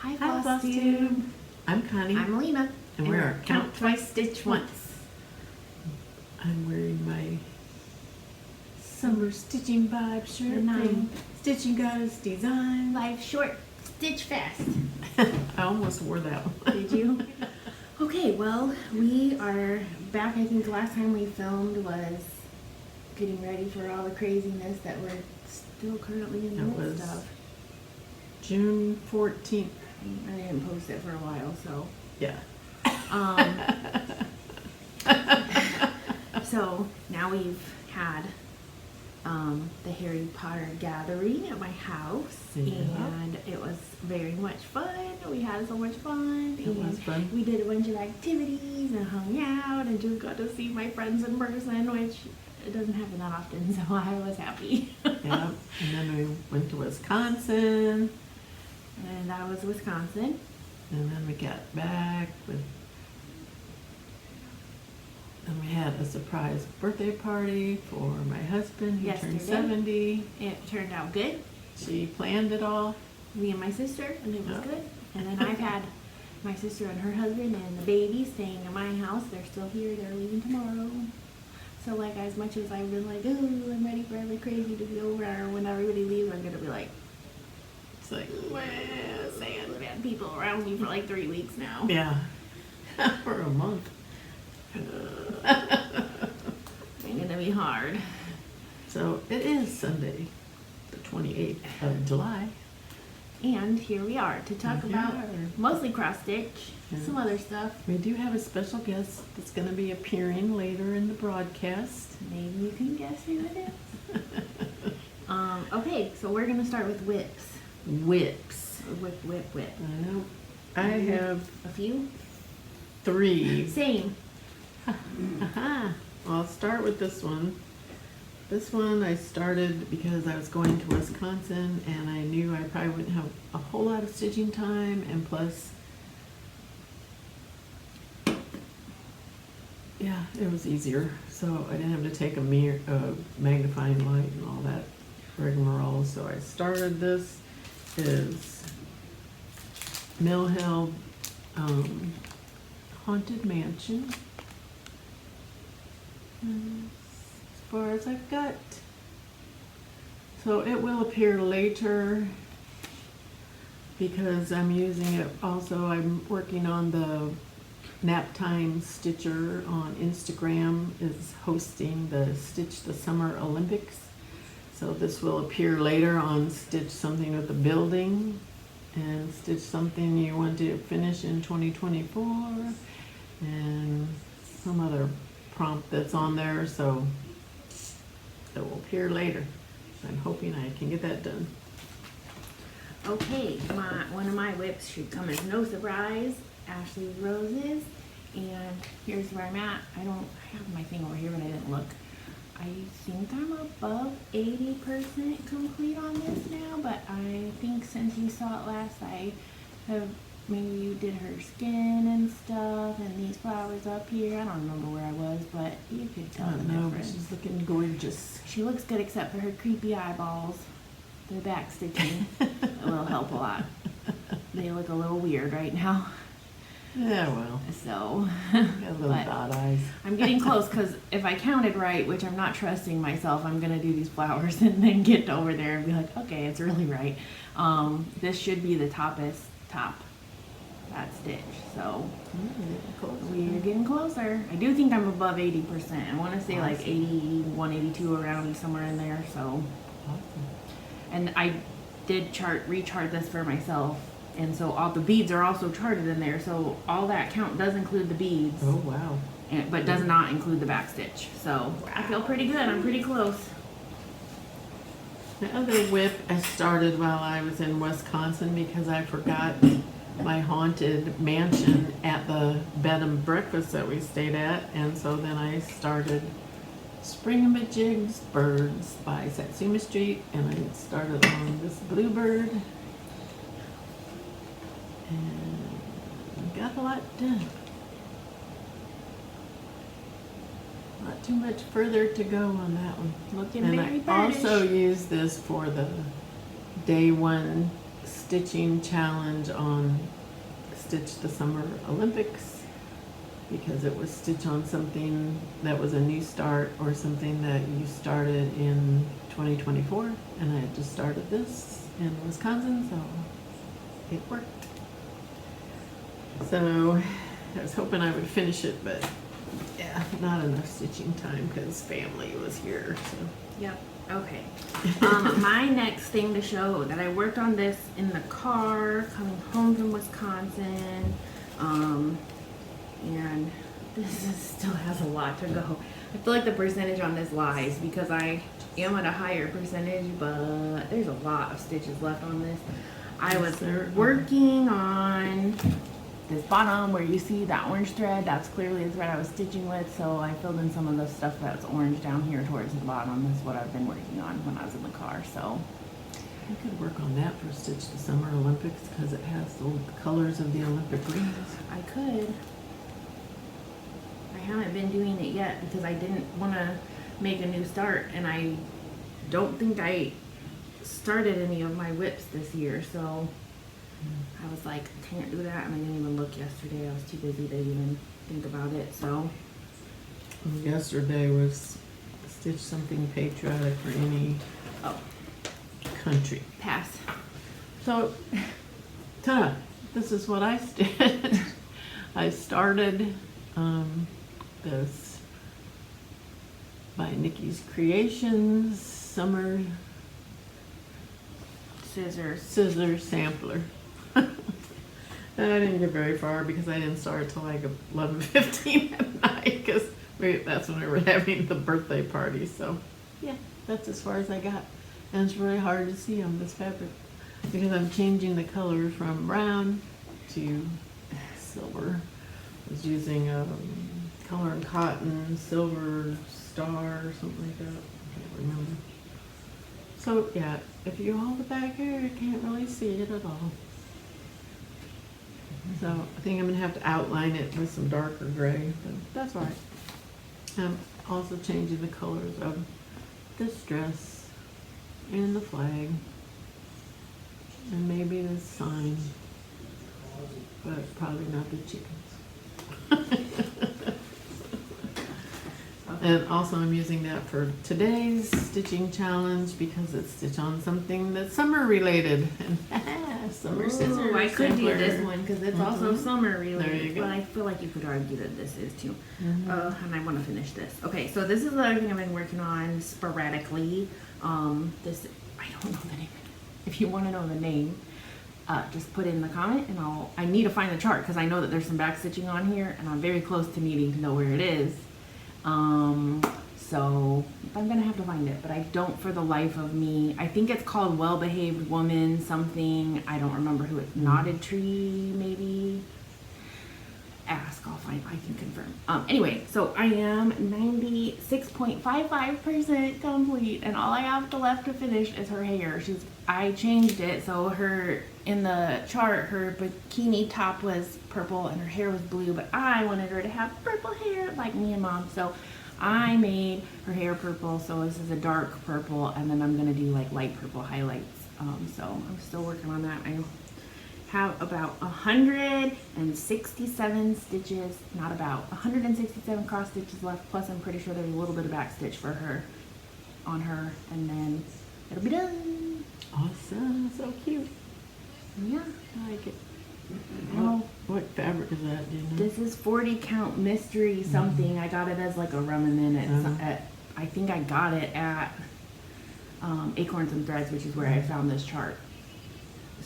Hi, Hi, Flosstube. Flosstube. I'm Connie. I'm Lena. And we're Count Twice, Stitch Once. I'm wearing my summer stitching vibe shirt And I'm from Stitching Goddess Design. Life short, stitch fast. I almost wore that one. Did you? Okay, well, we are back. I think the last time we filmed was getting ready for all the craziness that we're still currently in the It midst was of. June 14th. I didn't post it for a while, so. Yeah. So now we've had the Harry Potter gathering at my house, Yeah. and it was very much fun. We had so much fun. It was fun. We did a bunch of activities and hung out and just got to see my friends in person, which it doesn't happen that often, so I was happy. Yeah. And then we went to Wisconsin. And that was Wisconsin. And then we got back and we had a surprise birthday party for my husband who turned Yesterday. 70. It turned out good. She planned it all. Me and my sister, and it was Yeah. good. And then I've had my sister and her husband and the baby staying in my house. They're still here. They're leaving tomorrow. So, like, as much as I've been like, oh, I'm ready for every crazy to be over, when everybody leaves, I'm gonna be like, It's like, well, saying I've had people around me for like 3 weeks now. yeah. For a month. It's gonna be hard. So it is Sunday, the 28th of July. And here we are to talk Here about we are. mostly cross stitch, Yeah. some other stuff. We do have a special guest that's going to be appearing later in the broadcast. Maybe you can guess who it is. Okay, so we're gonna start with whips. Whips. Whip. I know. I have A few? 3. Same. Aha. Well, I'll start with this one. This one I started because I was going to Wisconsin and I knew I probably wouldn't have a whole lot of stitching time, and plus, yeah, it was easier. So I didn't have to take a magnifying light and all that rigmarole. So I started this. Is Mill Hill Haunted Mansion. As far as I've got. So it will appear later because I'm using it also. I'm working on the Nap Time Stitcher on Instagram is hosting the Stitch the Summer Olympics. So this will appear later on Stitch Something with the Building and Stitch Something You Want to Finish in 2024 and some other prompt that's on there, so it will appear later. I'm hoping I can get that done. Okay, one of my whips should come as no surprise. Ashley's Roses. And here's where I'm at. I have my thing over here, but I didn't look. I think I'm above 80% complete on this now, but I think since you saw it last, I have, maybe you did her skin and stuff, and these flowers up here. I don't remember where I was, but you could tell the No, but difference. she's looking gorgeous. She looks good except for her creepy eyeballs. They're back stitching. It will help a lot. They look a little weird right now. Yeah, well, So, got little but dot eyes. I'm getting close because if I counted right, which I'm not trusting myself, I'm going to do these flowers and then get over there and be like, okay, it's really right. This should be the top, that stitch. So, we're getting closer. I do think I'm above 80%. I want to say like 81, 82 around somewhere in there. So, Awesome. and I did rechart this for myself. And so all the beads are also charted in there. So all that count does include the beads, Oh, wow. but does not include the back stitch. So I feel pretty good. I'm pretty close. The other whip I started while I was in Wisconsin because I forgot my haunted mansion at the bed and breakfast that we stayed at, and so then I started Springamajigs Birds by Satsuma Street, and I started on this bluebird and got a lot done. Not too much further to go on that one. Looking And very I birdish. also use this for the day one stitching challenge on Stitch the Summer Olympics, because it was stitch on something that was a new start or something that you started in 2024, and I had just started this in Wisconsin, so it worked. So I was hoping I would finish it, but yeah, not enough stitching time because family was here. So Yep. Okay. My next thing to show that I worked on this in the car coming home from Wisconsin, and still has a lot to go. I feel like the percentage on this lies because I am at a higher percentage, but there's a lot of stitches left on this. I was working on this bottom where you see that orange thread. That's clearly the thread I was stitching with, so I filled in some of the stuff that's orange down here towards the bottom. Is what I've been working on when I was in the car. So I could work on that for Stitch the Summer Olympics because it has the colors of the Olympic rings. I could. I haven't been doing it yet because I didn't want to make a new start, and I don't think I started any of my whips this year, so I was like, can't do that, and I didn't even look yesterday. I was too busy to even think about it. So Yesterday was stitch something patriotic for any country. Pass. So, this is what I did. I started this by Nikki's Creations Summer Scissor Sampler. And I didn't get very far because I didn't start till like 11:15 at night because that's when we were having the birthday party. So yeah, that's as far as I got. And it's really hard to see on this fabric because I'm changing the color from brown to silver. I was using color and cotton, silver star or something like that. I can't remember. So yeah, if you hold it back here, you can't really see it at all. So I think I'm gonna have to outline it with some darker gray, but that's all right. I'm also changing the colors of this dress and the flag and maybe the sign, but probably not the chickens. And also I'm using that for today's stitching challenge because it's stitch on something that's summer related. And summer scissors. I could do sampler. this one because it's also summer related. There you go. But I feel like you could argue that this is too. And I want to finish this. Okay, so this is the other thing I've been working on sporadically. This, I don't know the name. If you want to know the name, just put it in the comment and I need to find the chart because I know that there's some back stitching on here and I'm very close to needing to know where it is. So I'm gonna have to find it, but I don't for the life of me. I think it's called Well Behaved Woman something. I don't remember who it's. Knotted Tree maybe. Ask, I'll find, I can confirm. Anyway, so I am 96.55% complete, and all I have left to finish is her hair. I changed it, so in the chart, her bikini top was purple and her hair was blue, but I wanted her to have purple hair like me and Mom, so I made her hair purple. So this is a dark purple, and then I'm gonna do like light purple highlights. So I'm still working on that. I have about 167 stitches, not about 167 cross stitches left, plus I'm pretty sure there's a little bit of back stitch for her on her, and then it'll be done. Awesome, so cute. Yeah, I like it. Oh, What fabric is that, do you know? this is 40 count mystery something. I got it as like a remnant at I think I got it at Acorns and Threads, which is where I found this chart.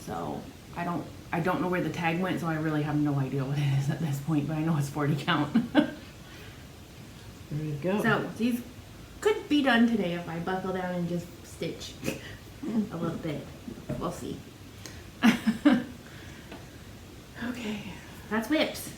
So I don't know where the tag went, so I really have no idea what it is at this point, but I know it's 40 count. There you go. So these could be done today if I buckle down and just stitch a little bit. We'll see. Okay. That's whips.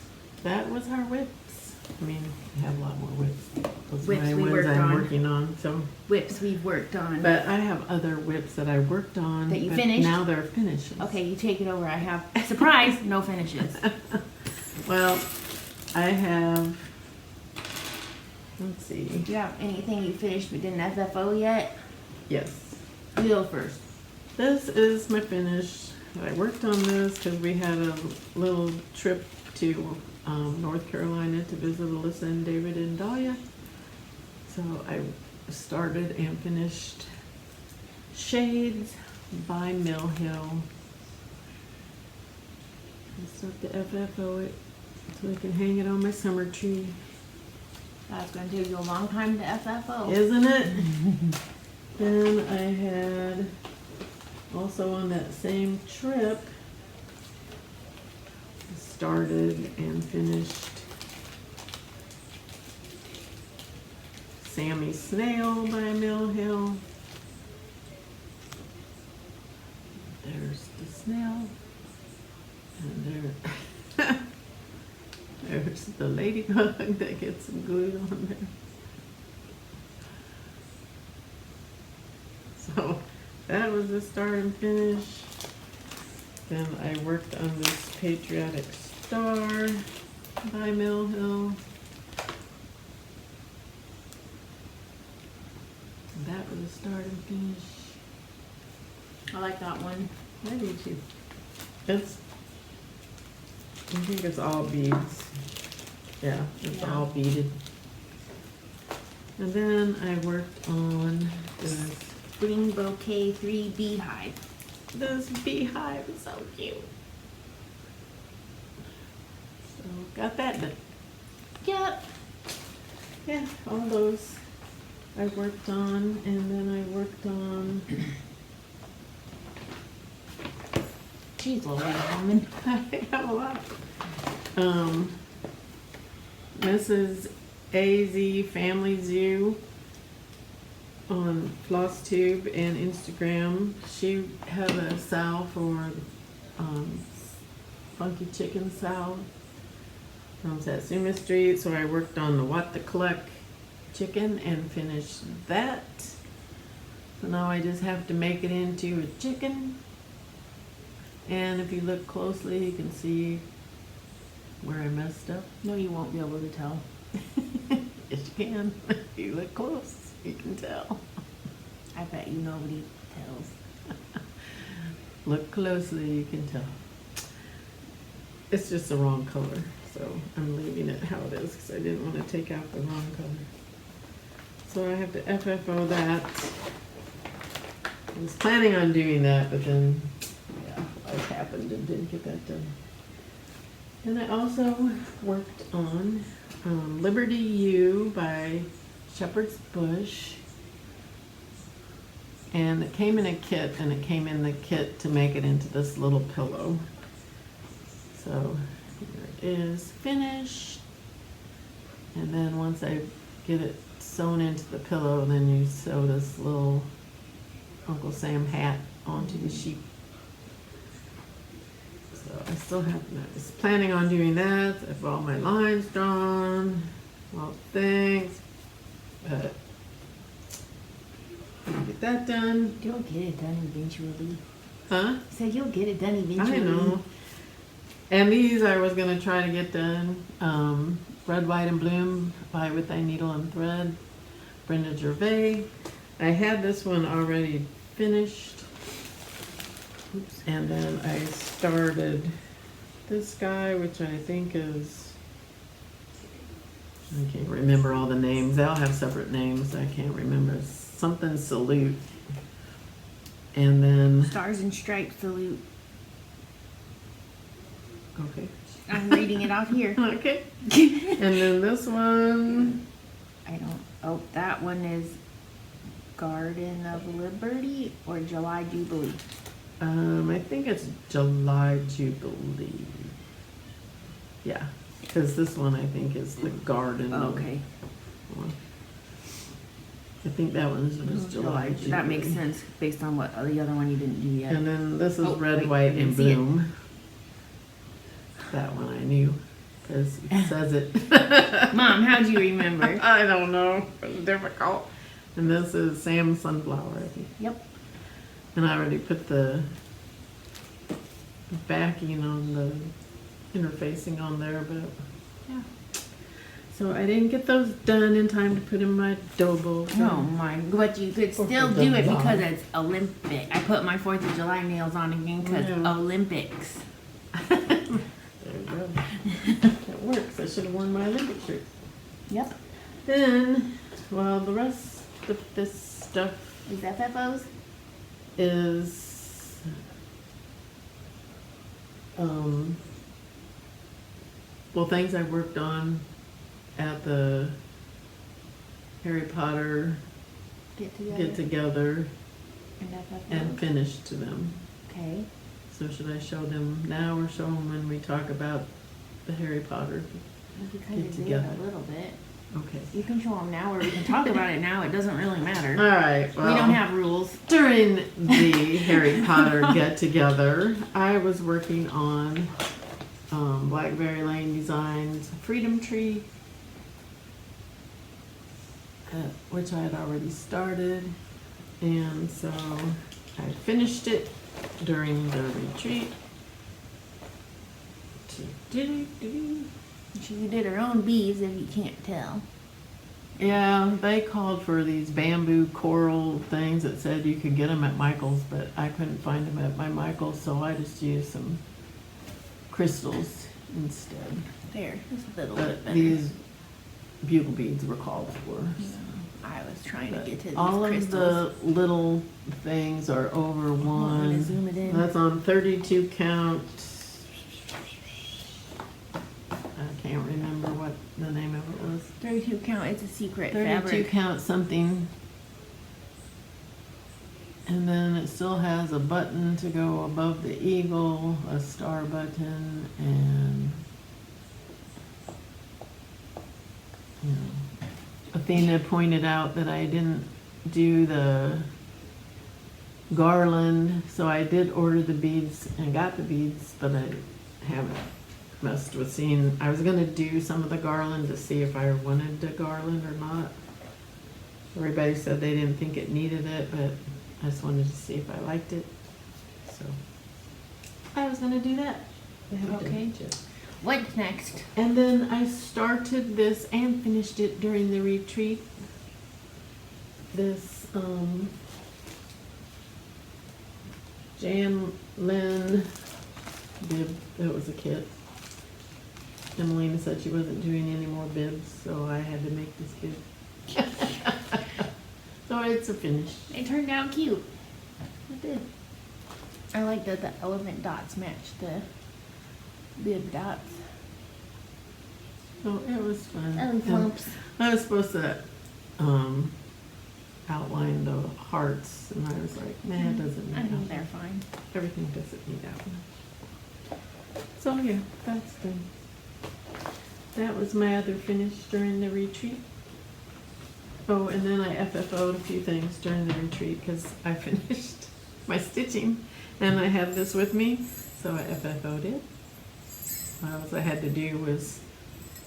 That was our whips. I mean, we have a lot more whips. Those Whips are my we ones worked I'm on. working on. So, Whips we've worked on. but I have other whips that I worked on. That you but finished? Now they're finishes. Okay, you take it over. I have, surprise, no finishes. Well, I have. Let's see. Do you have anything you finished but didn't FFO yet? Yes. You go first. This is my finished I worked on this because we had a little trip to North Carolina to visit Alyssa and David and Dahlia. So I started and finished Shades by Mill Hill. I still have to FFO it so I can hang it on my summer tree. That's gonna take you a long time to FFO. Isn't it? Then I had, also on that same trip, started and finished Sammy Snail by Mill Hill. There's the snail. And there, there's the ladybug that gets some glue on there. So that was the start and finish. Then I worked on this Patriotic Star by Mill Hill. And that was the start and finish. I like that one. I do too. It's, I think it's all beads. Yeah, it's Yeah. all beaded. And then I worked on this. Spring Bouquet 3 Beehive. This beehive is so cute. So got that done. Yep. Yeah, all those I worked on, and then I worked on. She's a little woman. I have a lot. Mrs. AZ Family Zoo on Flosstube and Instagram. She had a sow for Funky Chicken sow from Satsuma Street, so I worked on the What the Cluck chicken and finished that. So now I just have to make it into a chicken. And if you look closely, you can see where I messed up. No, you won't be able to tell. Yes, you can. If you look close, you can tell. I bet you nobody tells. Look closely, you can tell. It's just the wrong color, so I'm leaving it how it is because I didn't want to take out the wrong color. So I have to FFO that. I was planning on doing that, but then, yeah, life happened and didn't get that done. And I also worked on Liberty U by Shepherd's Bush. And it came in a kit, and it came in the kit to make it into this little pillow. So here it is finished. And then once I get it sewn into the pillow, then you sew this little Uncle Sam hat onto the sheep. So I still have, I was planning on doing that. I have all my lines drawn, all things, but I'll get that done. You'll get it done eventually. Huh? So you'll get it done eventually. I know. And these I was gonna try to get done. Red, White, and Bloom by With Thy Needle and Thread, Brenda Gervais. I had this one already finished. Oops. And then I started this guy, which I think is, I can't remember all the names. They all have separate names. I can't remember. Something Salute. And then, Stars and Stripes Salute. okay. I'm reading it out here. Okay. And then this one, I don't. Oh, that one is Garden of Liberty or July Jubilee. I think it's July Jubilee. Yeah, because this one I think is the Garden. Oh, okay. one. I think that one was July Jubilee. That makes sense based on what the other one you didn't do yet. And then this is Oh, Red, wait, White, I and see it. Bloom. That one I knew because it says it. Mom, how'd you remember? I don't know. It was difficult. And this is Sam Sunflower, I think. Yep. And I already put the backing on the interfacing on there, but yeah. So I didn't get those done in time to put in my dough bowl. Oh my, but you could Fourth still of do it July. because it's Olympic. I put my 4th of July nails on again because Yeah. Olympics. There you go. It works. I should have worn my Olympic shirt. Yep. Then, well, the rest of this stuff Is FFOs? is well, things I worked on at the Harry Potter Get together. get together And FFOs. and finished to them. Okay. So should I show them now or show them when we talk about the Harry Potter? We kind Get of did together. a little bit. Okay. You can show them now or we can talk about it now. It doesn't really matter. All right. Well, We don't have rules. during the Harry Potter get together, I was working on Blackberry Lane Designs Freedom Tree, which I had already started, and so I finished it during the retreat. She did her own bees if you can't tell. Yeah, they called for these bamboo coral things that said you could get them at Michael's, but I couldn't find them at my Michael's, so I just used some crystals instead. There, just a little But bit better. these bugle beads were called for. Yeah, I was trying But to get to these all crystals. of the little things are over Want me to one. zoom it in? That's on 32 count. I can't remember what the name of it was. 32 count, it's a secret 32 fabric. count something. And then it still has a button to go above the eagle, a star button, and you know, Athena pointed out that I didn't do the garland, so I did order the beads and got the beads, but I haven't messed with seeing. I was gonna do some of the garland to see if I wanted the garland or not. Everybody said they didn't think it needed it, but I just wanted to see if I liked it. So I was gonna do that. I haven't done Okay. it yet. What's next? And then I started this and finished it during the retreat. This Jan Lynn bib, that was a kit. Emelina said she wasn't doing any more bibs, so I had to make this bib. So it's a finish. It turned out cute. It did. I like that the element dots match the bib dots. So it was fun. Ellie And Flumps. I was supposed to outline the hearts, and I was like, nah, it doesn't need I think outline. they're fine. Everything doesn't need outline. So yeah, that's done. That was my other finish during the retreat. Oh, and then I FFO'd a few things during the retreat because I finished my stitching and I had this with me, so I FFO'd it. All I had to do was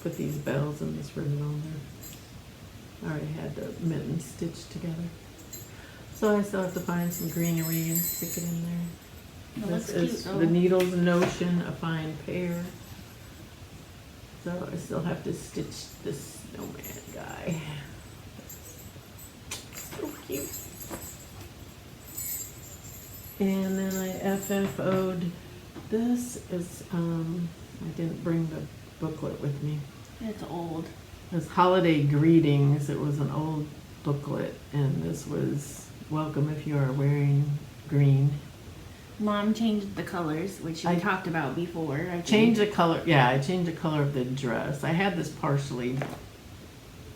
put these bells and this ribbon on there. I already had the mittens stitched together. So I still have to find some greenery and stick it in there. It This looks is cute though. the Needles Notion, a fine pair. So I still have to stitch this snowman guy. So cute. And then I FFO'd this. I didn't bring the booklet with me. It's old. It was Holiday Greetings. It was an old booklet, and this was Welcome if you are wearing green. Mom changed the colors, which we I talked about before. I think. Change the color, yeah, I changed the color of the dress. I had this partially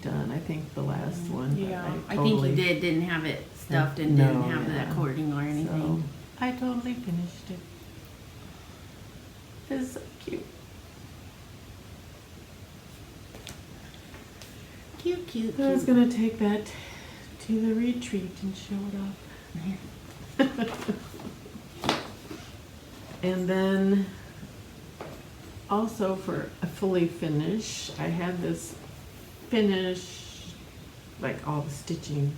done, I think the last one. but Yeah, I totally- think you didn't have it stuffed and No, didn't have yeah. that cording or anything. So, I totally finished it. It's so cute. Cute, cute, I was cute. gonna take that to the retreat and show it off. And then also for a fully finish, I had this finish, like all the stitching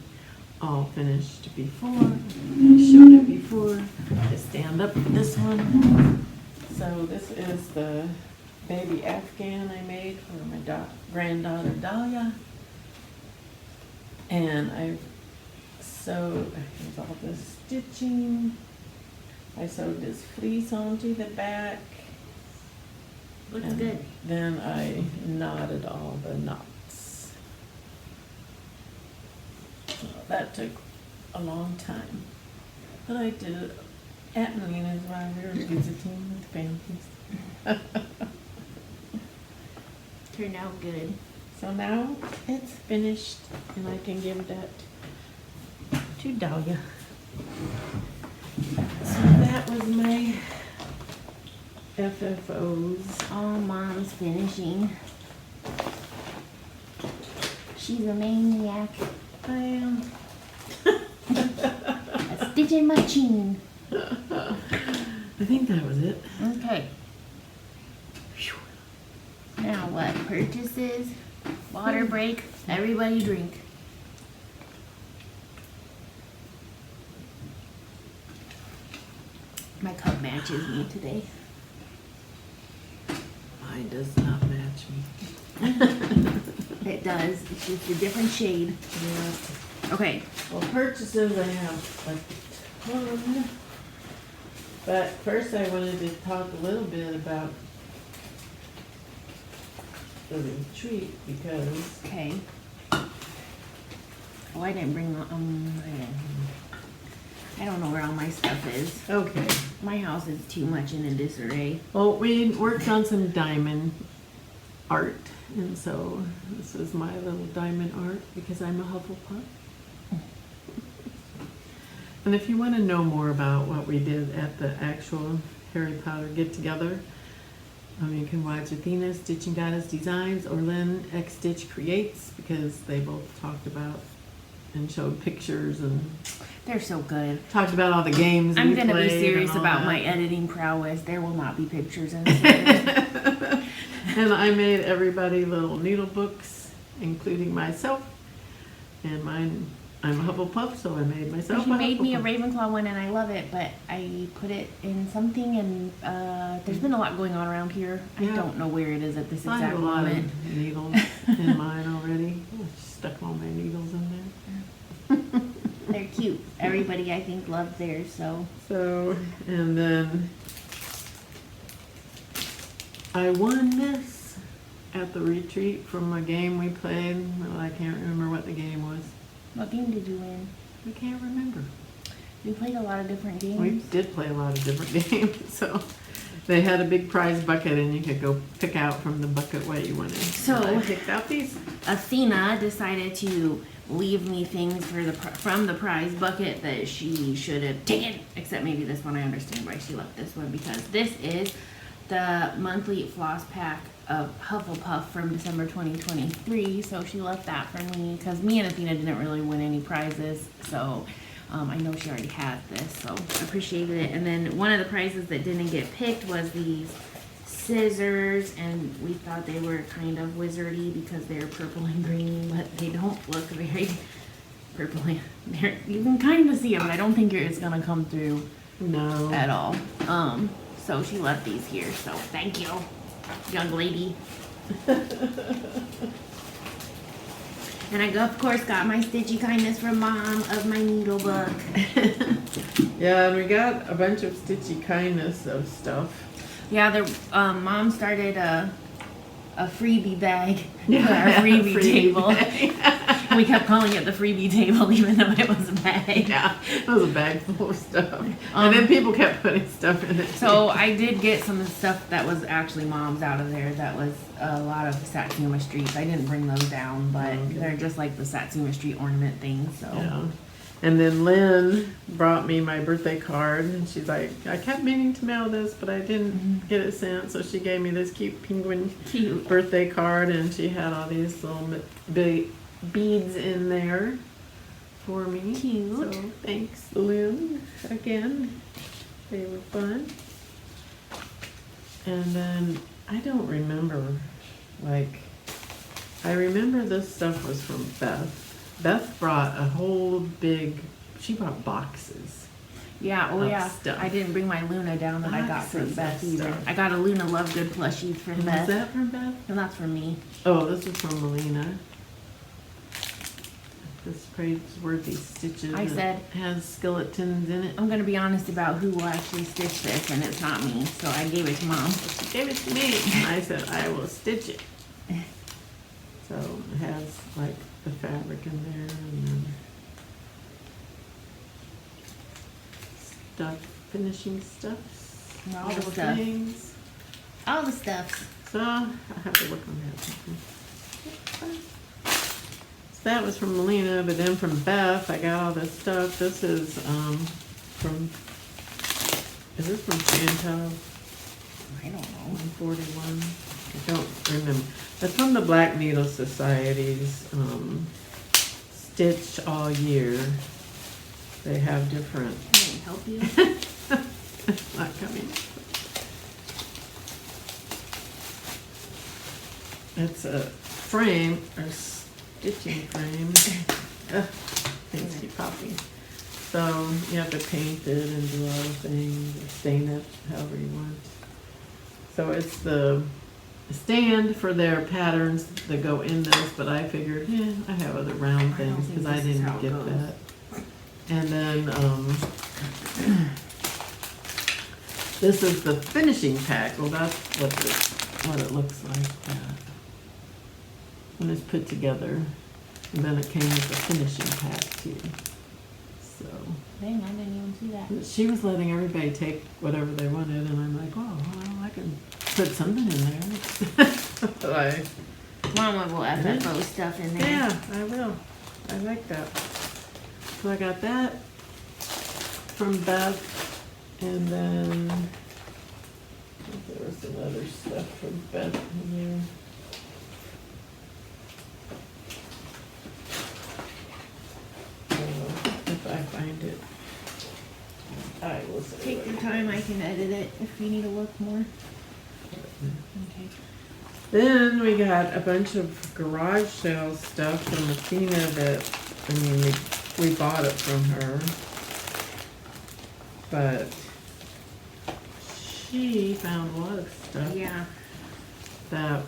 all finished before. I showed it before. I stand up for this one. So this is the baby Afghan I made for my granddaughter Dahlia. And I've sewed, here's all the stitching. I sewed this fleece onto the back. Looks and good. Then I knotted all the knots. So that took a long time. But I did it at Melina's while we were visiting with families. Turned out good. So now it's finished and I can give that to Dahlia. So that was my FFOs. All Mom's finishing. She's a maniac. I am. A stitching machine. I think that was it. Okay. Now what? Purchases, water break, everybody drink. My cup matches me today. Mine does not match me. It does. It's just a different shade. Yeah. Okay. Well, purchases I have a ton. But first I wanted to talk a little bit about the retreat because Okay. Oh, I didn't bring the, I don't know where all my stuff is. okay. My house is too much in a disarray. Well, we worked on some diamond art, and so this is my little diamond art because I'm a Hufflepuff. And if you want to know more about what we did at the actual Harry Potter get-together, you can watch Athena Stitching Goddess Designs or Lynn X Stitch Creates because they both talked about and showed pictures and They're so good. talked about all the games I'm we gonna be played serious and all about that. my editing prowess. There will not be pictures in this. And I made everybody little needle books, including myself. And mine, I'm a Hufflepuff, so I made myself She a made me a Hufflepuff. Ravenclaw one and I love it, but I put it in something and there's been a lot going on around here. I Yeah. don't know where it is at this I exact have a lot moment. of needles in mine already. I stuck all my needles in there. They're cute. Everybody I think loves theirs, so So, and then I won this at the retreat from a game we played. Well, I can't remember what the game was. what game did you win? I can't remember. We played a lot of different games. We did play a lot of different games, so they had a big prize bucket and you could go pick out from the bucket what you wanted. So- And I picked out these. Athena decided to leave me things for from the prize bucket that she should have taken. Except maybe this one, I understand why she left this one because this is the monthly floss pack of Hufflepuff from December 2023. So she left that for me because me and Athena didn't really win any prizes. So I know she already had this, so I appreciated it. And then one of the prizes that didn't get picked was these scissors, and we thought they were kind of wizardy because they're purple and green, but they don't look very purple. You can kind of see it, but I don't think it's gonna come through No. at all. So she left these here, so thank you, young lady. And I, of course, got my Stitchy Kindness from Mom of my needle book. Yeah, and we got a bunch of Stitchy Kindness of stuff. Yeah, Mom started a freebie bag for Yeah, our freebie freebie table. bag. We kept calling it the freebie table, even though it was a bag. Yeah, it was a bag full of stuff. And then people kept putting stuff in it. So I did get some of the stuff that was actually Mom's out of there. That was a lot of Satsuma Streets. I didn't bring those down, but Okay. they're just like the Satsuma Street ornament things. So Yeah. And then Lynn brought me my birthday card, and she's like, I kept meaning to mail this, but I didn't get it sent, so she gave me this cute penguin cute. birthday card, and she had all these little beads in there for me. Cute. So thanks, Lynn, again. They were fun. And then I don't remember, I remember this stuff was from Beth. Beth brought a whole big, she brought boxes. Yeah, oh of yeah. stuff. I didn't bring my Luna down that I got Boxes from of Beth either. stuff. I got a Luna Love Good plushie from Was Beth. that from Beth? And that's for me. Oh, this is from Melina. This praiseworthy stitches. I said- it has skeletons in it. I'm gonna be honest about who will actually stitch this, and it's not me. So I gave it to Mom. She gave it to me, and I said I will stitch it. So it has like the fabric in there, and then stuff, finishing stuff, All all the the stuff. things. All the stuffs. So I have to work on that. So that was from Melina, but then from Beth, I got all this stuff. This is from. Is this from Santo? I don't know. 141. I don't remember. That's from the Black Needle Society's Stitch All Year. They have different. Can I help you? It's not coming. It's a frame or stitching frame. Ugh, things keep popping. So you have to paint it and do all the things, or stain it however you want. So it's the stand for their patterns that go in this, but I figured, yeah, I have other round I don't things think because I this is how didn't it get goes. that. And then this is the finishing pack. Well, that's what it looks like when it's put together. And then it came with a finishing pack too. So Dang, I didn't even see that. she was letting everybody take whatever they wanted, and I'm like, oh, well, I can put something in there. So Mama will FFO stuff in there. yeah, I will. I like that. So I got that from Beth, and then there was some other stuff from Beth in there. If I find it, I will say. Take your time, I can edit it if you need to look more. Okay. Then we got a bunch of garage sale stuff from Athena that, I mean, we bought it from her. But she found a lot of stuff Yeah. that,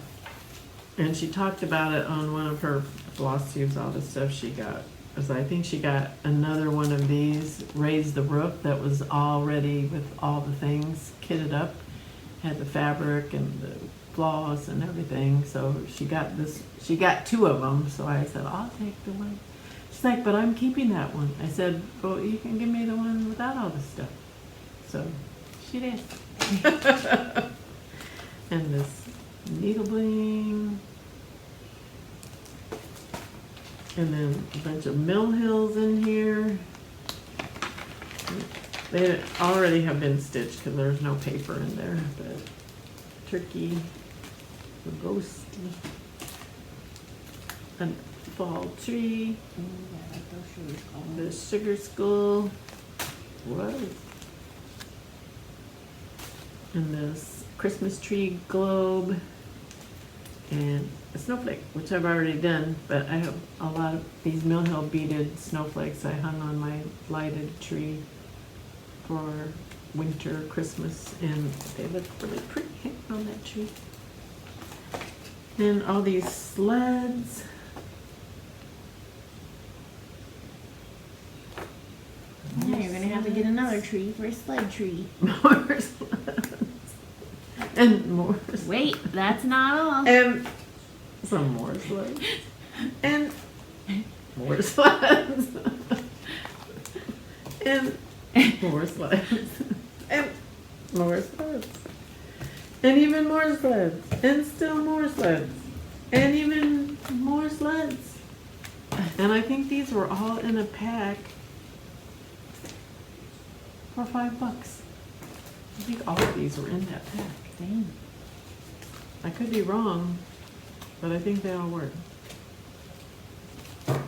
and she talked about it on one of her Flosstubes, all the stuff she got. Because I think she got another one of these, Raise the Roof, that was all ready with all the things kitted up. Had the fabric and the floss and everything. So she got this, she got two of them. So I said, I'll take the one. She's like, but I'm keeping that one. I said, well, you can give me the one without all this stuff. So she did. And this needle bling. And then a bunch of mill hills in here. They already have been stitched because there's no paper in there, but turkey, the ghosty, a fall tree, Ooh, I like those sugar skulls. the sugar skull, what? And this Christmas tree globe, and a snowflake, which I've already done, but I have a lot of these Mill Hill beaded snowflakes I hung on my lighted tree for winter, Christmas, and they look really pretty hanging on that tree. And all these sleds. Yeah, you're gonna have to get another tree for a sled tree. More sleds. And more sleds. Wait, that's not all. And some more sleds. And more sleds. And more sleds. And more sleds. And even more sleds. And still more sleds. And even more sleds. And I think these were all in a pack for $5. I think all of these were in that pack. Dang. I could be wrong, but I think they all were.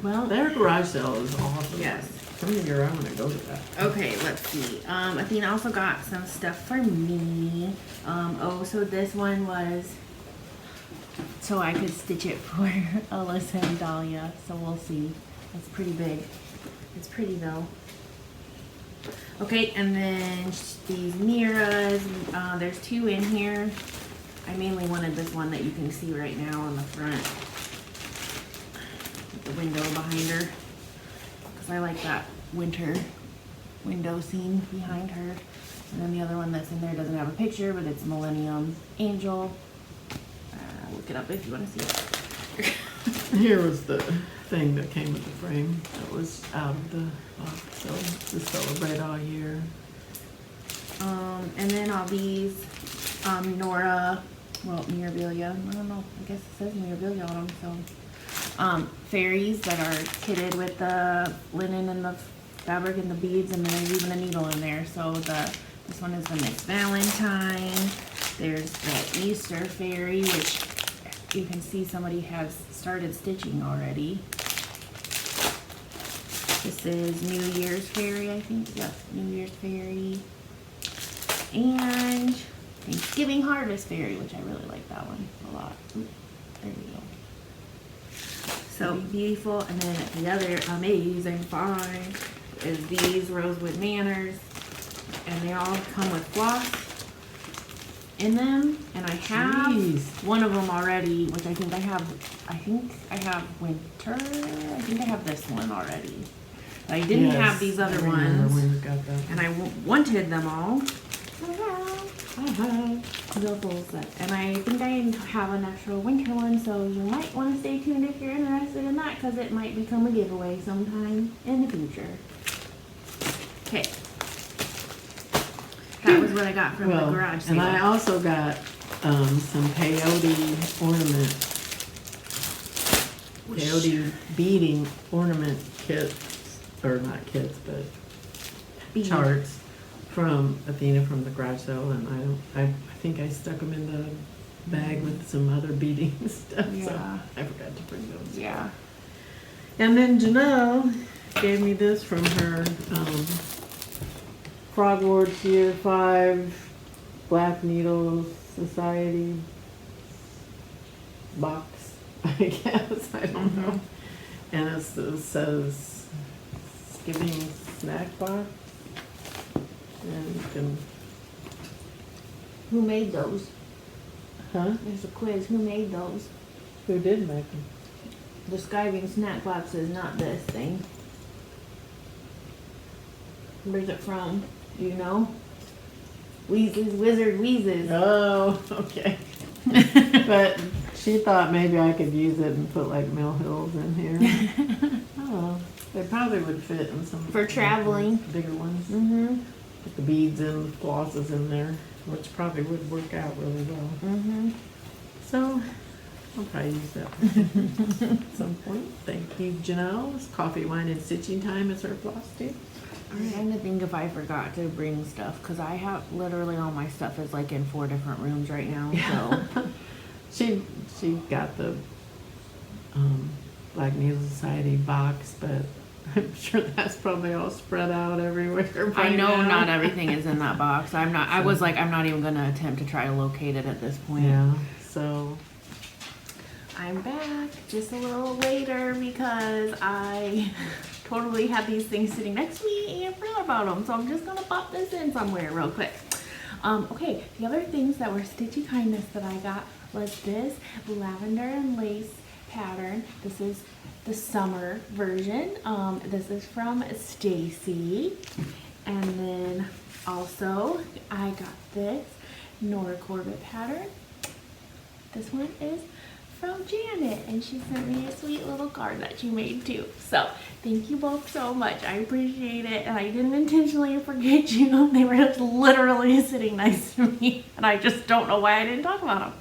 Well, Their garage sale is awesome. Yes. Some year I'm gonna go to that. okay, let's see. Athena also got some stuff for me. So this one was so I could stitch it for Alyssa and Dahlia. So we'll see. It's pretty big. It's pretty though. Okay, and then these mirrors, there's 2 in here. I mainly wanted this one that you can see right now on the front, with the window behind her, because I like that winter window scene behind her. And then the other one that's in there doesn't have a picture, but it's Millennium Angel. Look it up if you want to see it. Here was the thing that came with the frame that was out of the box, so to celebrate all year. And then all these Nora, well, Mirabilia, I don't know, I guess it says Mirabilia on them, so fairies that are kitted with the linen and the fabric and the beads, and there's even a needle in there. So this one is the Miss Valentine. There's the Easter fairy, which you can see somebody has started stitching already. This is New Year's fairy, I think. Yep, New Year's fairy. And Thanksgiving Harvest fairy, which I really like that one a lot. Ooh, there we go. So beautiful. And then the other amazing find is these Rosewood Manners, and they all come with floss in them. And I have one of them already, which I think I have winter. I think I have this one already. But I didn't have these other ones, when we got that. and I wanted them all. The full set. And I think I have an extra winter one, so you might want to stay tuned if you're interested in that, because it might become a giveaway sometime in the future. Okay. That was what I got from the garage sale. And I also got some peyote ornament, peyote beading ornament kits, or not kits, but Bead. charts from Athena from the garage sale, and I think I stuck them in the bag with some other beading stuff. Yeah. So I forgot to bring those. Yeah. And then Janelle gave me this from her Frogwarts Year 5 Black Needle Society box, I guess. I don't know. And it says Giving Snack Box. And you can, Who made those? huh? There's a quiz. Who made those? Who did make them? The Skiving snack box is not this thing. Where's it from? Do you know? Wheezes, Wizard Wheezes. Oh, okay. But she thought maybe I could use it and put like Mill Hills in here. Oh, they probably would fit in some For traveling. bigger ones. Mm-hmm. Put the beads and the flosses in there, which probably would work out really well. Mm-hmm. So I'll probably use that at some point. Thank you, Janelle. It's coffee, wine, and stitching time is her floss too. I'm trying to think if I forgot to bring stuff, because I have literally all my stuff is like in 4 different rooms right now. So She got the Black Needle Society box, but I'm sure that's probably all spread out everywhere. I know now. not everything is in that box. I was like, I'm not even gonna attempt to try to locate it at this point. Yeah. So I'm back just a little later because I totally had these things sitting next to me and forgot about them. So I'm just gonna pop this in somewhere real quick. Okay, the other things that were Stitchy Kindness that I got was this lavender and lace pattern. This is the summer version. This is from Stacy. And then also I got this Nora Corbett pattern. This one is from Janet, and she sent me a sweet little card that she made too. So thank you both so much. I appreciate it, and I didn't intentionally forget you. They were just literally sitting next to me, and I just don't know why I didn't talk about them.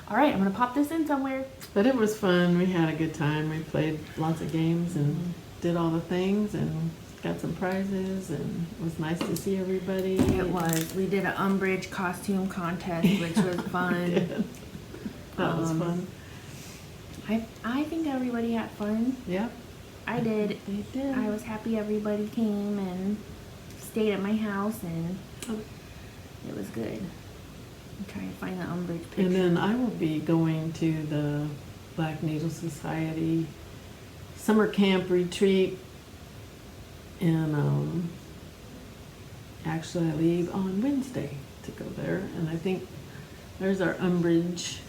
All right, I'm gonna pop this in somewhere. but it was fun. We had a good time. We played lots of games and did all the things and got some prizes, and it was nice to see everybody. It was. We did an Umbridge costume contest, which was fun. That was fun. I think everybody had fun. Yeah. I did. They did. I was happy everybody came and stayed at my house, and it was good. I'm trying to find the Umbridge picture. And then I will be going to the Black Needle Society summer camp retreat in actually I leave on Wednesday to go there, and I think there's our Umbridge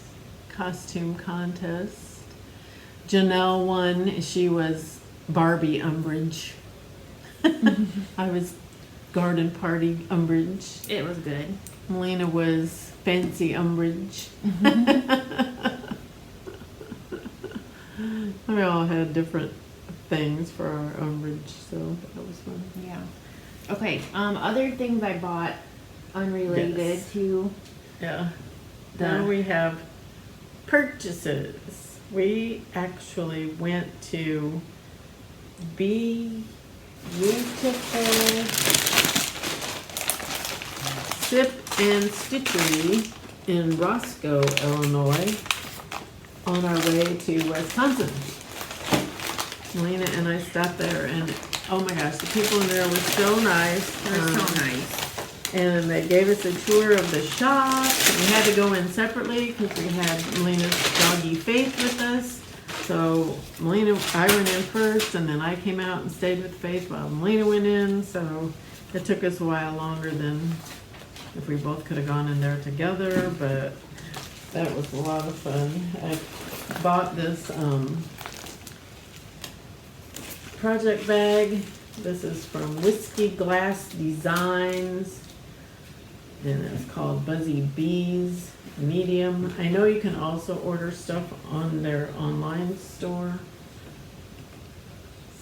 costume contest. Janelle won. She was Barbie Umbridge. I was Garden Party Umbridge. It was good. Melina was Fancy Umbridge. We all had different things for our Umbridge, so that was fun. Yeah. Okay. Other things I bought unrelated Yes. to Yeah. the. Now we have purchases. We actually went to Be Beautiful Sip and Stitchery in Roscoe, Illinois, on our way to Wisconsin. Melina and I stopped there, and oh my gosh, the people in there were so nice. They're so nice. And they gave us a tour of the shop. We had to go in separately because we had Melina's doggy Faith with us. So I went in first, and then I came out and stayed with Faith while Melina went in. So it took us a while longer than if we both could have gone in there together, but that was a lot of fun. I bought this project bag. This is from Whiskey Glass Designs, and it's called Buzzy Bees Medium. I know you can also order stuff on their online store,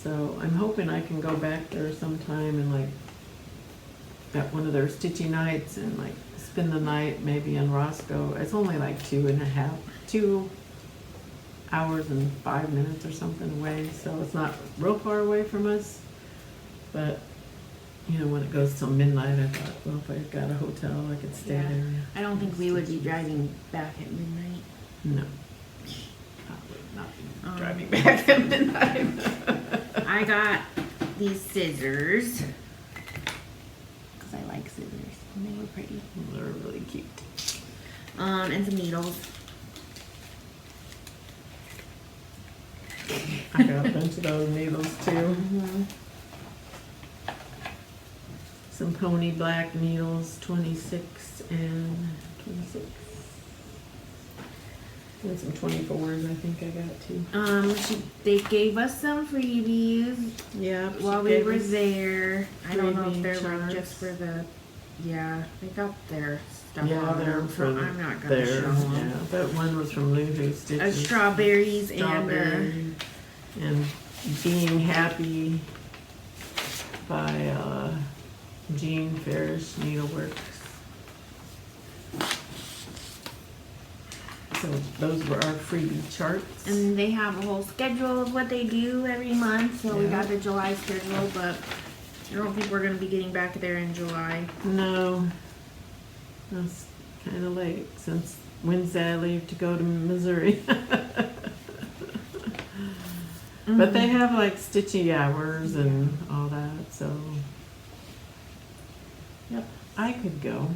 so I'm hoping I can go back there sometime and like at one of their stitchy nights and like spend the night maybe in Roscoe. It's only like 2 hours and 5 minutes or something away, so it's not real far away from us. But you know, when it goes till midnight, I thought, well, if I got a hotel, I could stay Yeah. there. I don't think we would be driving back at midnight. No, I would not be driving back at midnight. I got these scissors because I like scissors and they were pretty. They're really cute. And some needles. I got a bunch of those needles too. Mm-hmm. Some pony black needles, 26 and 26. And some 24s, I think I got too. They gave us some freebies Yeah. while we were there. I don't know if they're freebie like charts. just for the. Yeah, they got their stuff Yeah, on they're them, for so I'm not gonna there. show them. Yeah, that one was from Lulu Stitches. Strawberries Strawberry and Being Happy by Jean Farish Needleworks. So those were our freebie charts. and they have a whole schedule of what they do every month. So we Yeah. got the July schedule, but I don't think we're gonna be getting back there in July. No, that's kind of late since Wednesday I leave to go to Missouri. But they have like stitchy hours and all that, so. Yep, I could go.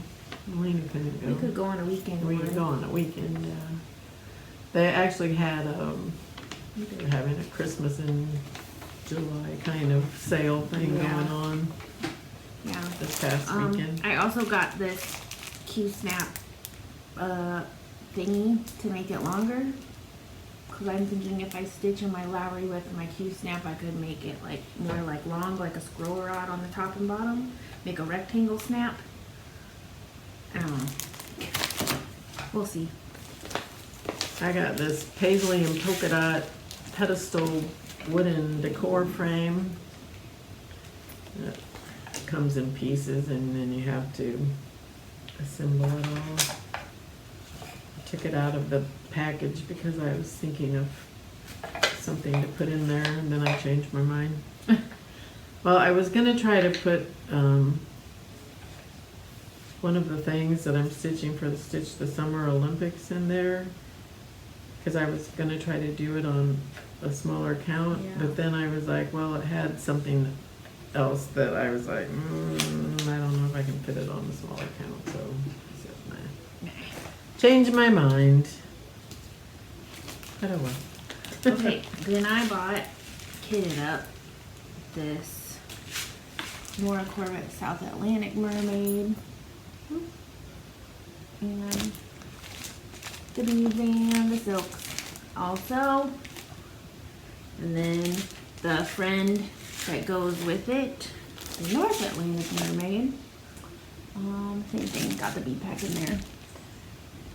Melina couldn't go. We could go on a weekend. We one. could go on a weekend, yeah. They actually had, they were having a Christmas in July kind of sale thing Yeah. going on Yeah. this past weekend. I also got this Q-snap thingy to make it longer. Because I'm thinking if I stitch in my Lowry with my Q-snap, I could make it like more like long, like a scroll rod on the top and bottom. Make a rectangle snap. I don't know. We'll see. I got this paisley and polka dot pedestal wooden decor frame. It comes in pieces and then you have to assemble it all. I took it out of the package because I was thinking of something to put in there and then I changed my mind. Well, I was gonna try to put one of the things that I'm stitching for the Stitch the Summer Olympics in there, because I was gonna try to do it on a smaller count, Yeah. but then I was like, well, it had something else that I was like, I don't know if I can fit it on the smaller count, so I said, nah. Changed my mind. But oh well. Okay, then I bought, kitted up this Nora Corvette South Atlantic Mermaid. And the beads and the silks also. And then the friend that goes with it, the North Atlantic Mermaid. Same thing, got the bead pack in there.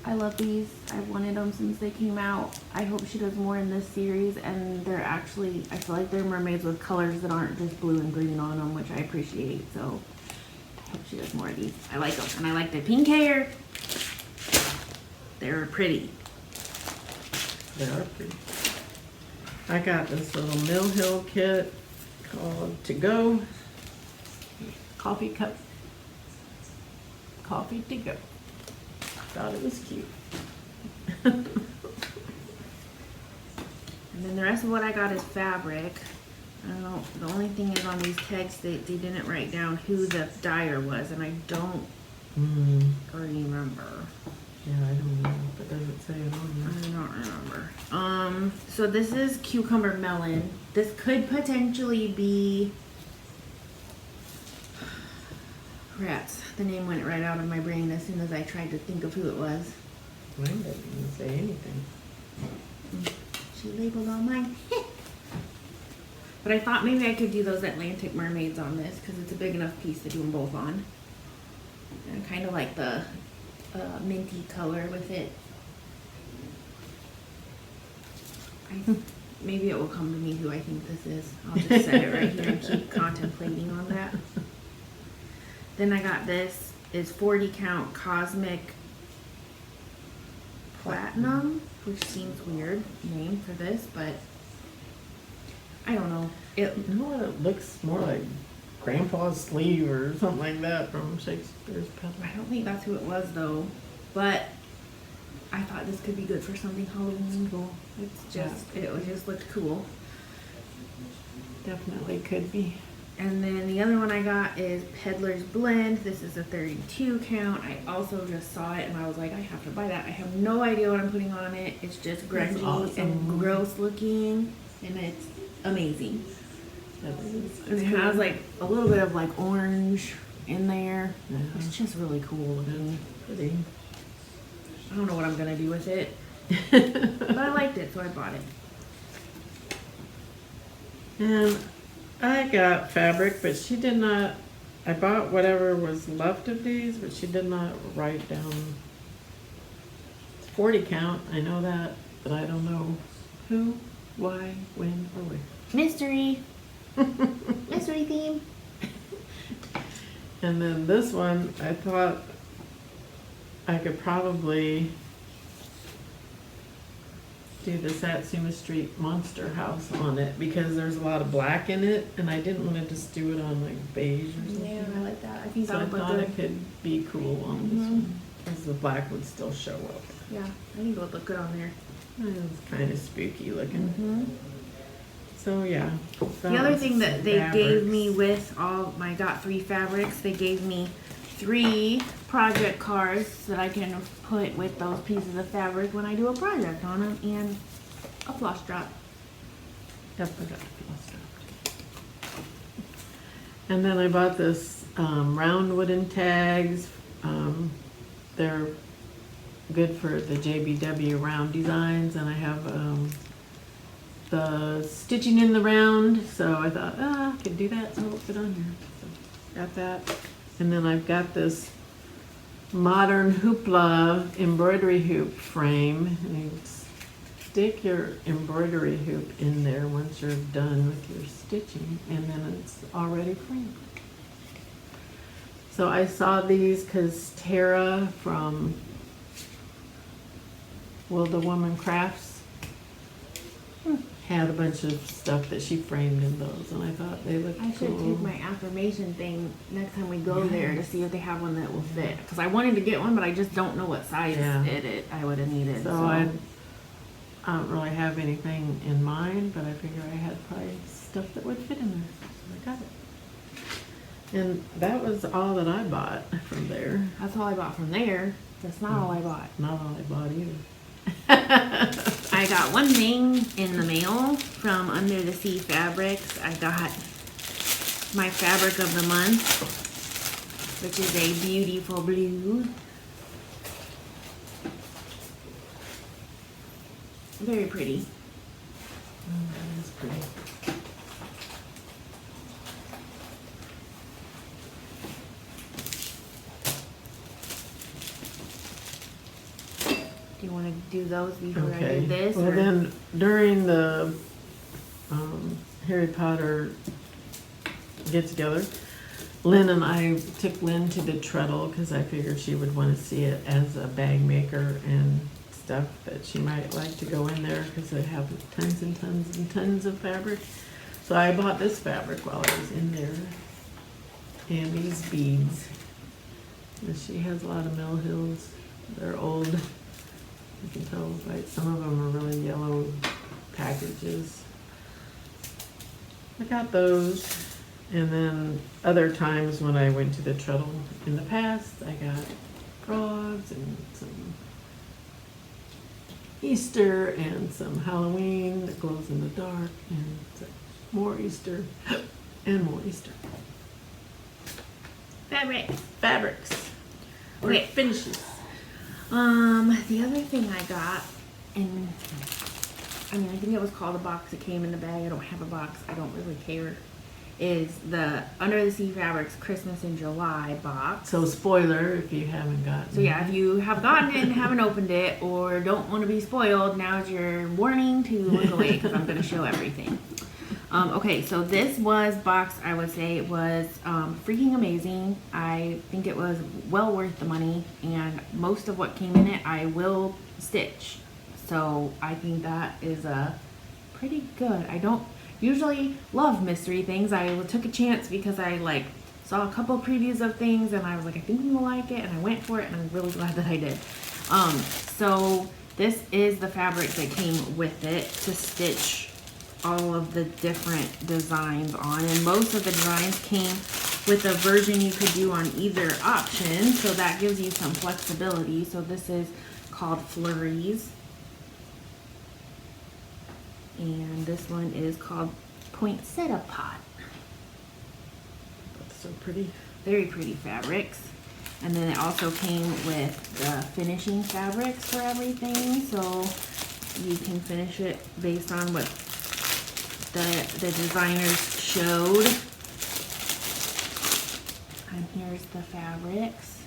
I love these. I've wanted them since they came out. I hope she does more in this series, and they're actually, I feel like they're mermaids with colors that aren't just blue and green on them, which I appreciate. So I hope she does more of these. I like them, and I like the pink hair. They're pretty. They are pretty. I got this little Mill Hill kit called To Go. Coffee cup. Coffee to go. Thought it was cute. And then the rest of what I got is fabric. I don't know, the only thing is on these tags they didn't write down who the dyer was, and I don't remember. Yeah, I don't know. It doesn't say it on I there. don't remember. So this is cucumber melon. This could potentially be, rats. The name went right out of my brain as soon as I tried to think of who it was. Mine doesn't even say anything. She labeled all mine. But I thought maybe I could do those Atlantic mermaids on this because it's a big enough piece to do them both on. And I kind of like the minty color with it. Maybe it will come to me who I think this is. I'll just set it right here and keep contemplating on that. Then I got this. It's 40 count Cosmic Platinum, which seems weird name for this, but I don't know. You know what? It looks more like Grandpa's sleeve or something like that from Shakespeare's Pet. I don't think that's who it was though, but I thought this could be good for something Halloween. Cool. It's just, it just looked cool. Definitely could be. And then the other one I got is Peddler's Blend. This is a 32 count. I also just saw it and I was like, I have to buy that. I have no idea what I'm putting on it. It's just grungy awesome. and gross looking, and it's amazing. And it has like a little bit of like orange in there. Yeah. It's just really cool looking. Pretty. I don't know what I'm gonna do with it, but I liked it, so I bought it. And I got fabric, but she did not, I bought whatever was left of these, but she did not write down. It's 40 count, I know that, but I don't know who, why, when, or where. Mystery. Mystery theme. And then this one, I thought I could probably do the Satsuma Street Monster House on it because there's a lot of black in it, and I didn't want to just do it on like beige or something. Yeah, I like that. I think So that I would look thought good. it could be cool on this one, because the black would still show up. Yeah, I think it would look good on there. It's kind of spooky looking. Mm-hmm. So yeah. The other thing that they gave me with all, I got 3 fabrics. They gave me 3 project cards that I can put with those pieces of fabric when I do a project on them, and a floss drop. Yep, I got the Flosstube. And then I bought this round wooden tags. They're good for the JBW round designs, and I have the stitching in the round, so I thought, I could do that, so I'll put it on here. So got that. And then I've got this modern hoopla embroidery hoop frame. And you stick your embroidery hoop in there once you're done with your stitching, and then it's already framed. So I saw these because Tara from Will the Woman Crafts had a bunch of stuff that she framed in those, and I thought they looked I should cool. take my affirmation thing next time we go there to see if they have one that will fit. Because I wanted to get one, but I just don't know what size I would have needed. So I don't really have anything in mind, but I figure I had probably stuff that would fit in there, so I got it. And that was all that I bought from there. That's all I bought from there. That's not all I bought. Not all I bought either. I got one thing in the mail from Under the Sea Fabrics. I got my fabric of the month, which is a beautiful blue. Very pretty. That's pretty. Do you want to do those before I Okay. do this? Well, or- then during the Harry Potter get together, Lynn and I took Lynn to the Treadle because I figured she would want to see it as a bag maker and stuff that she might like to go in there because they have tons and tons and tons of fabric. So I bought this fabric while I was in there, and these beads. And she has a lot of Mill Hills. They're old. You can tell by some of them are really yellow packages. I got those, and then other times when I went to the Treadle in the past, I got frogs and some Easter and some Halloween that glows in the dark, and some more Easter and more Easter. Fabrics. Or Okay. finishes. The other thing I got, and I mean, I think it was called a box. It came in the bag. I don't have a box. I don't really care. Is the Under the Sea Fabrics Christmas in July box. So spoiler if you haven't gotten So yeah, if you have gotten it and haven't opened it, or don't want to be spoiled, now's your warning to look away because I'm going to show everything. Okay, so this box, I would say it was freaking amazing. I think it was well worth the money, and most of what came in it I will stitch. So I think that is pretty good. I don't usually love mystery things. I took a chance because I saw a couple previews of things and I was like, I think we will like it, and I went for it, and I'm really glad that I did. So this is the fabric that came with it to stitch all of the different designs on, and most of the designs came with a version you could do on either option, so that gives you some flexibility. So this is called Flurries, and this one is called Poinsettia Pot. That's so pretty. Very pretty fabrics. And then it also came with the finishing fabrics for everything, so you can finish it based on what the designers showed. And here's the fabrics.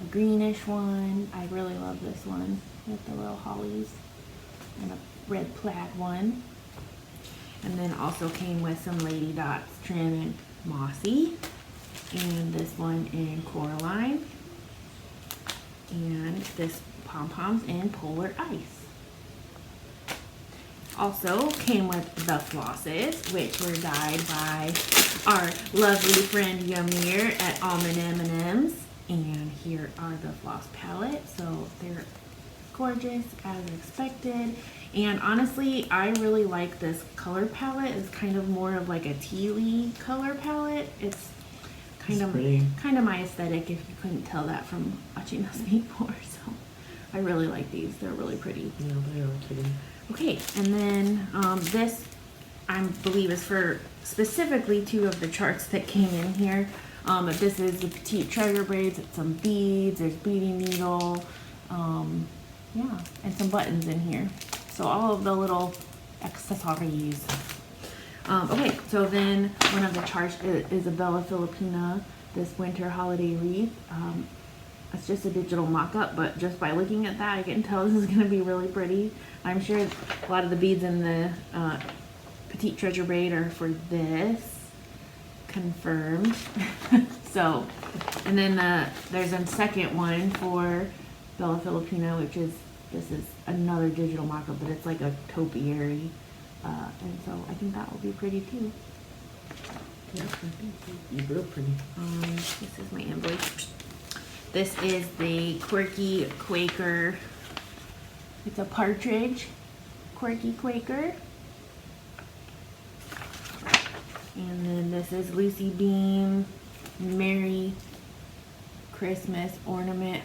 A greenish one. I really love this one with the little hollies, and a red plaid one. And then also came with some Lady Dots trim and mossy. And this one in Coraline. And this pom-poms in Polar Ice. Also came with the flosses, which were dyed by our lovely friend Yamir at Almond M&M's. And here are the floss palettes. So they're gorgeous as expected. And honestly, I really like this color palette. It's kind of more of like a tealy color palette. It's kind of my aesthetic, if you couldn't tell that from watching us before. So I really like these. They're really pretty. Yeah, they are pretty. Okay, and then this, I believe, is for specifically two of the charts that came in here. This is the petite treasure braids. It's some beads. There's beading needle. Yeah, and some buttons in here. So all of the little accessories. Okay, so then one of the charts is Isabella Filipina, this winter holiday wreath. It's just a digital mock-up, but just by looking at that, I can tell this is going to be really pretty. I'm sure a lot of the beads in the petite treasure braid are for this. Confirmed. So, and then there's a second one for Bella Filipina, which is, this is another digital mock-up, but it's like a topiary. And so I think that will be pretty too. Yeah, I think you're real pretty. This is my invoice. This is the Quirky Quaker. It's a partridge, Quirky Quaker. And then this is Lucy Beam, Merry Christmas ornament.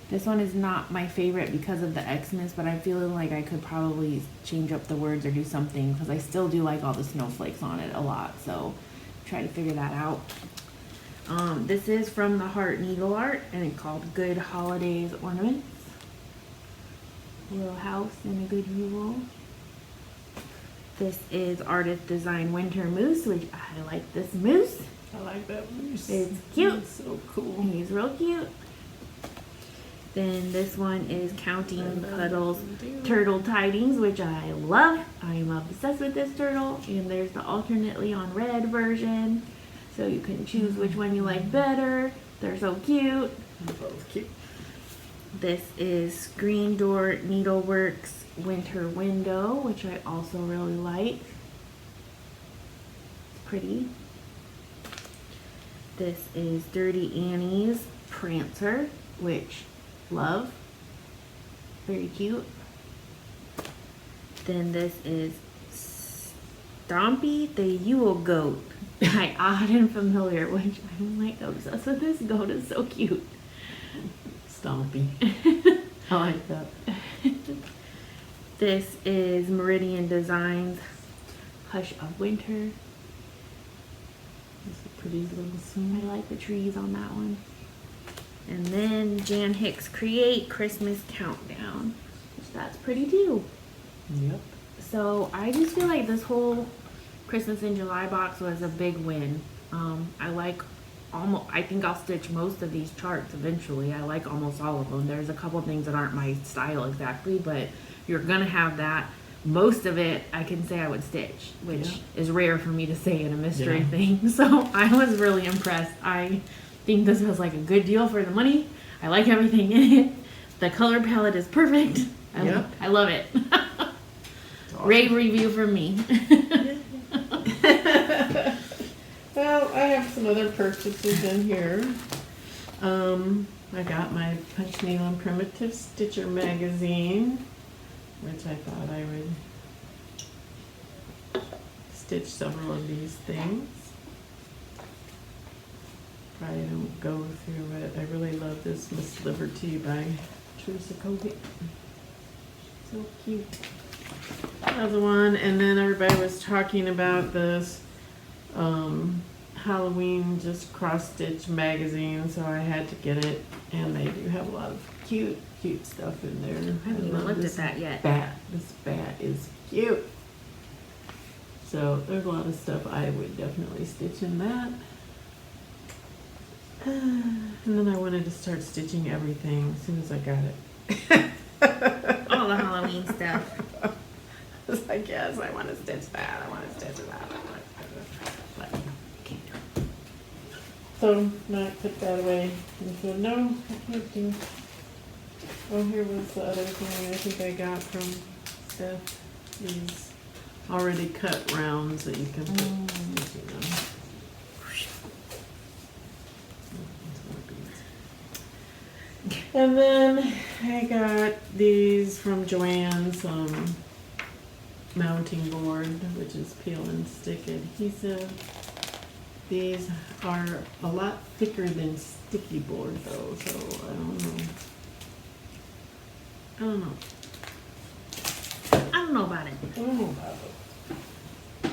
This one is not my favorite because of the Xmas, but I feel like I could probably change up the words or do something, because I still do like all the snowflakes on it a lot. So try to figure that out. This is from the Heart Needle Art, and it's called Good Holidays Ornaments. Little house in a good view. This is Artist Design Winter Moose, which I like this moose. I like that moose. It's cute. It's so cool. He's real cute. Then this one is Counting Puddles Turtle Tidings, which I love. I'm obsessed with this turtle. And there's the alternately on red version. So you can choose which one you like better. They're so cute. They're both cute. This is Screen Door Needleworks Winter Window, which I also really like. It's pretty. This is Dirty Annie's Prancer, which love. Very cute. Then this is Stompy the Yule Goat by Odd and Familiar, which I'm like obsessed with. This goat is so cute. Stompy. I like that. This is Meridian Designs Hush of Winter. It's a pretty little I scene. like the trees on that one. And then Jan Hicks Create Christmas Countdown, which that's pretty too. Yep. So I just feel like this whole Christmas in July box was a big win. I think I'll stitch most of these charts eventually. I like almost all of them. There's a couple things that aren't my style exactly, but you're gonna have that. Most of it I can say I would stitch, which is rare for me to say in a mystery thing. So I was really impressed. I think this was like a good deal for the money. I like everything in it. The color palette is perfect. I love it. Awesome. Rave review from me. Well, I have some other purchases in here. I got my Punch Needle and Primitive Stitcher magazine, which I thought I would stitch several of these things. Probably don't go through it. I really love this Miss Liberty by Teresa Kovic. So cute. That was one, and then everybody was talking about this Halloween just cross stitch magazine, so I had to get it, and they do have a lot of cute stuff in there. I haven't even looked at that yet. This bat is cute. So there's a lot of stuff I would definitely stitch in that. And then I wanted to start stitching everything as soon as I got it. All the Halloween stuff. I was like, yes, I want to stitch that. I want to stitch that. But can't do it. So I put that away and said, no, I can't do. Oh, here was the other thing I think I got from Steph. These already cut rounds that you can put stitching on. And then I got these from Joann's mounting board, which is peel and stick adhesive. These are a lot thicker than sticky board though, so I don't know. I don't know about it. I don't know about it.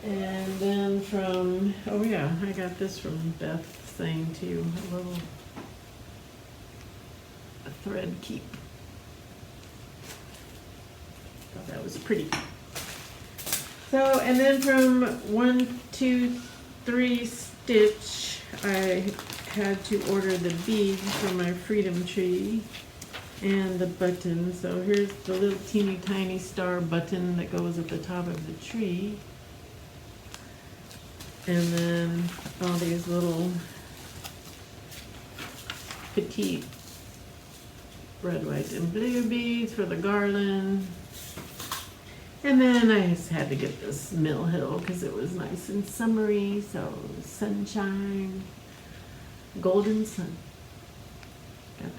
And then from, oh yeah, I got this from Beth saying too, a little thread keep. Thought that was pretty. So, and then from 1, 2, 3 stitch, I had to order the beads for my Freedom Tree and the button. So here's the little teeny tiny star button that goes at the top of the tree. And then all these little petite red, white, and blue beads for the garland. And then I just had to get this Mill Hill because it was nice and summery. So sunshine, golden sun. Got it.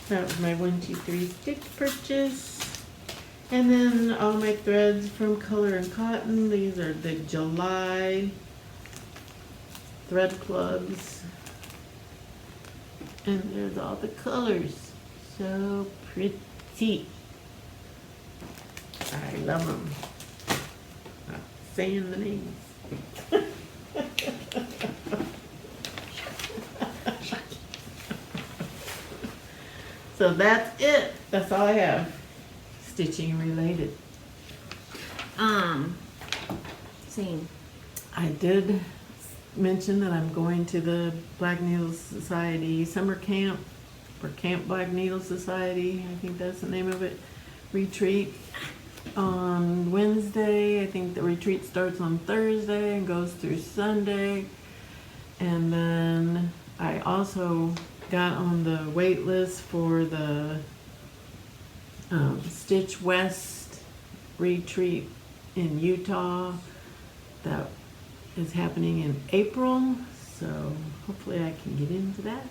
That was my 1, 2, 3 stitch purchase. And then all my threads from Color and Cotton. These are the July thread clubs. And there's all the colors. So pretty. I love them. Not saying the names. So that's it. That's all I have. Stitching related. Same. I did mention that I'm going to the Black Needle Society summer camp, or Camp Black Needle Society, I think that's the name of it, retreat on Wednesday. I think the retreat starts on Thursday and goes through Sunday. And then I also got on the wait list for the Stitch West retreat in Utah that is happening in April, so hopefully I can get into that.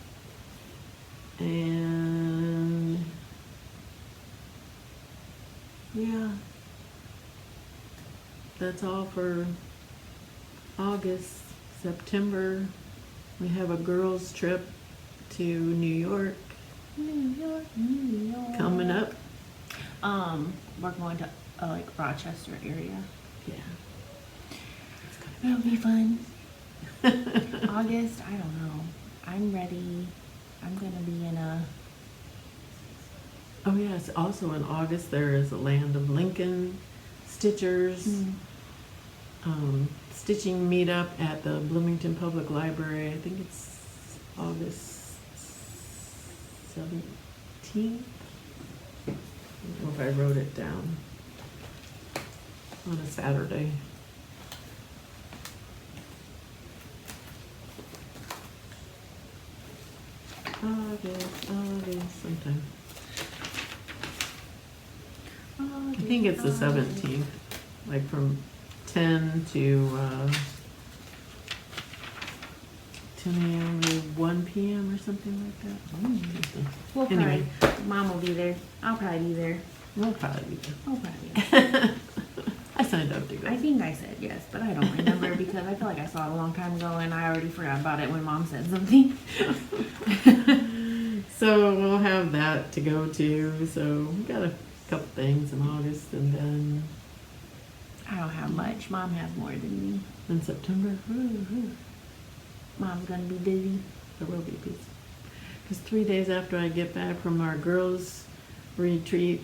And yeah, that's all for August. September, we have a girls' trip to New York New York. coming up. We're going to like Rochester area. Yeah. It'll be fun. August, I don't know. I'm ready. I'm gonna be in a. Oh yes, also in August there is a Land of Lincoln Stitchers stitching meetup at the Bloomington Public Library. I think it's August 17th. I don't know if I wrote it down. On a Saturday. August, sometime. I think it's the 17th, like from 10 to 10 a.m. to 1 p.m. or something like that. We'll Anyway. probably. Mom will be there. I'll probably be there. We'll probably be there. I'll probably be there. I signed up to go. I think I said yes, but I don't remember because I feel like I saw it a long time ago and I already forgot about it when Mom said something. So we'll have that to go to. So we got a couple things in August, and then I don't have much. Mom has more than me. in September. Mom's gonna be busy. I will be busy. Because 3 days after I get back from our girls' retreat,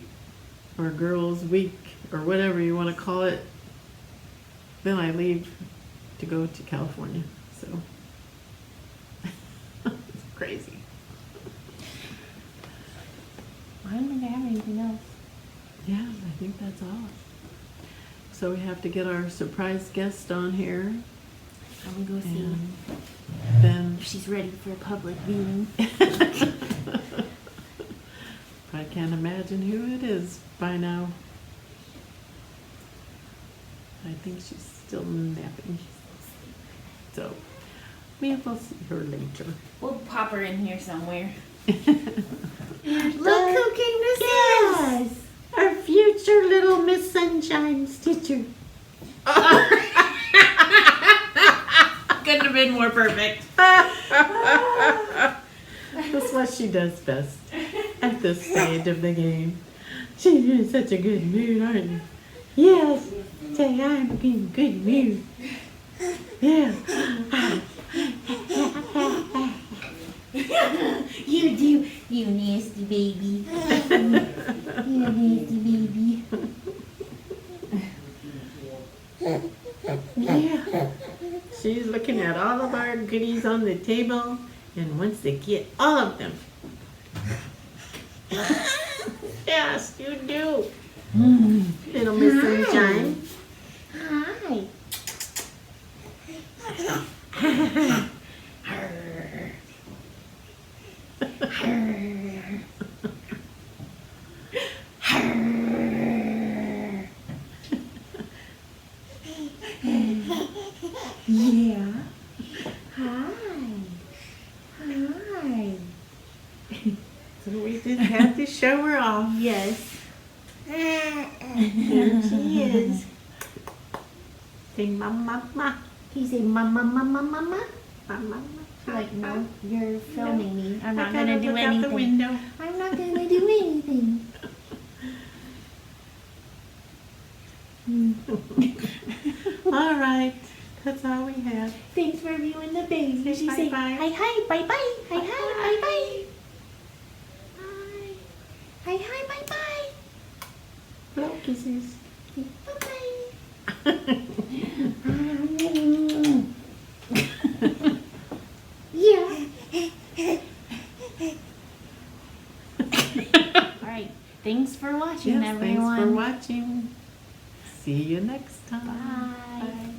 or girls' week, or whatever you want to call it, then I leave to go to California. So it's crazy. I don't think I have anything else. Yeah, I think that's all. So we have to get our surprise guest on here, I'm gonna go see and then if she's ready for a public viewing. I can't imagine who it is by now. I think she's still napping. So we will see her later. We'll pop her in here somewhere. Look who came to see us! Our future little Miss Sunshine Stitcher. Couldn't have been more perfect. That's what she does best at this stage of the game. She's in such a good mood, aren't you? Yes, say I'm in good mood. Yeah. You do, you nasty baby. You nasty baby. Yeah. She's looking at all of our goodies on the table and wants to get all of them. Yes, you do. Little Miss Sunshine. Hi. Yeah. Hi. Hi. So we just have to show her off. Yes. There she is. Say mama, mama. Can you say mama, mama, mama? Mama. Like, no, you're filming me. I'm not I gotta gonna do look out the anything. window. I'm not gonna do anything. All right. That's Say She bye say bye. hi hi bye bye hi Bye hi bye bye. Hi hi bye bye. Blow kisses. Bye bye. Yeah. All right. Thanks for watching, Yes, everyone. thanks for watching. See you next time. Bye. Bye.